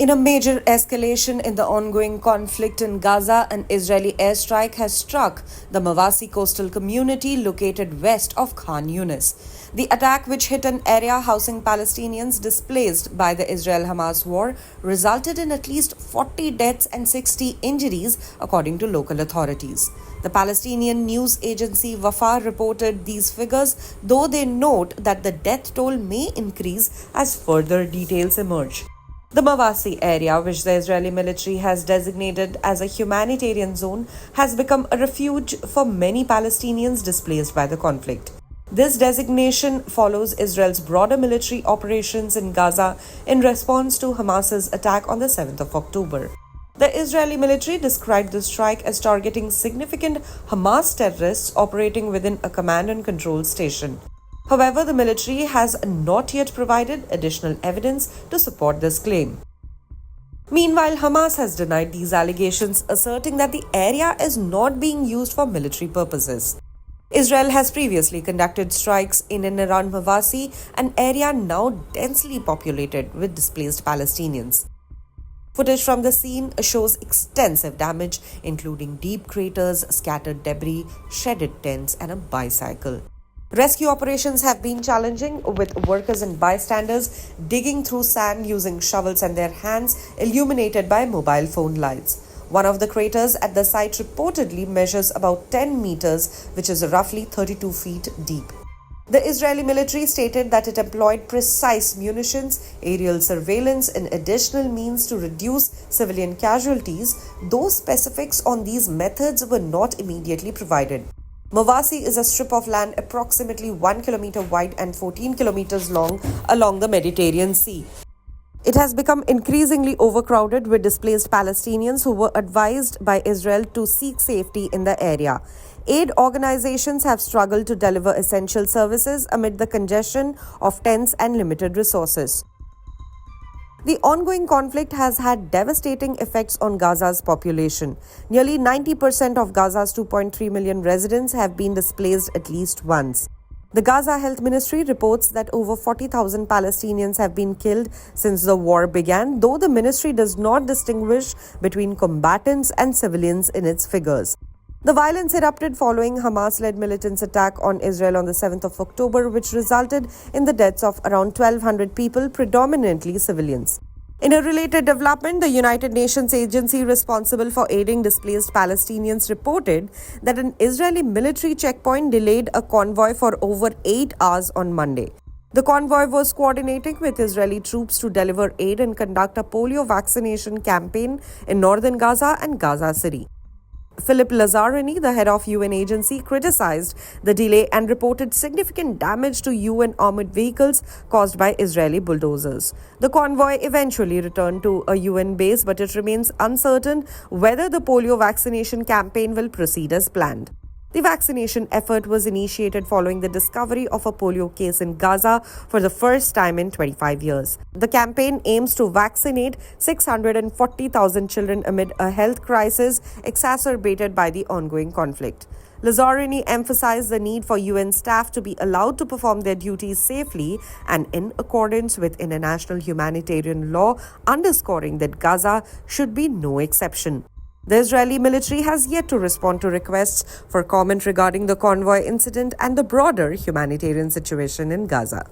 In a major escalation in the ongoing conflict in Gaza, an Israeli airstrike has struck the Mawasi coastal community located west of Khan Yunis. The attack, which hit an area housing Palestinians displaced by the Israel-Hamas war, resulted in at least 40 deaths and 60 injuries, according to local authorities. The Palestinian news agency Wafa reported these figures, though they note that the death toll may increase as further details emerge. The Mawasi area, which the Israeli military has designated as a humanitarian zone, has become a refuge for many Palestinians displaced by the conflict. This designation follows Israel's broader military operations in Gaza in response to Hamas's attack on the 7th of October. The Israeli military described the strike as targeting significant Hamas terrorists operating within a command and control station. However, the military has not yet provided additional evidence to support this claim. Meanwhile, Hamas has denied these allegations, asserting that the area is not being used for military purposes. Israel has previously conducted strikes in and around Mawasi, an area now densely populated with displaced Palestinians. Footage from the scene shows extensive damage, including deep craters, scattered debris, shredded tents, and a bicycle. Rescue operations have been challenging, with workers and bystanders digging through sand using shovels and their hands illuminated by mobile phone lights. One of the craters at the site reportedly measures about 10 meters, which is roughly 32 feet deep. The Israeli military stated that it employed precise munitions, aerial surveillance, and additional means to reduce civilian casualties, though specifics on these methods were not immediately provided. Mawasi is a strip of land approximately 1 kilometer wide and 14 kilometers long along the Mediterranean Sea. It has become increasingly overcrowded with displaced Palestinians who were advised by Israel to seek safety in the area. Aid organizations have struggled to deliver essential services amid the congestion of tents and limited resources. The ongoing conflict has had devastating effects on Gaza's population. Nearly 90% of Gaza's 2.3 million residents have been displaced at least once. The Gaza Health Ministry reports that over 40,000 Palestinians have been killed since the war began, though the ministry does not distinguish between combatants and civilians in its figures. The violence erupted following Hamas-led militants' attack on Israel on the 7th of October, which resulted in the deaths of around 1,200 people, predominantly civilians. In a related development, the United Nations agency responsible for aiding displaced Palestinians reported that an Israeli military checkpoint delayed a convoy for over 8 hours on Monday. The convoy was coordinating with Israeli troops to deliver aid and conduct a polio vaccination campaign in northern Gaza and Gaza City. Philip Lazzarini, the head of UN agency, criticized the delay and reported significant damage to UN armored vehicles caused by Israeli bulldozers. The convoy eventually returned to a UN base, but it remains uncertain whether the polio vaccination campaign will proceed as planned. The vaccination effort was initiated following the discovery of a polio case in Gaza for the first time in 25 years. The campaign aims to vaccinate 640,000 children amid a health crisis exacerbated by the ongoing conflict. Lazzarini emphasized the need for UN staff to be allowed to perform their duties safely and in accordance with international humanitarian law, underscoring that Gaza should be no exception. The Israeli military has yet to respond to requests for comment regarding the convoy incident and the broader humanitarian situation in Gaza.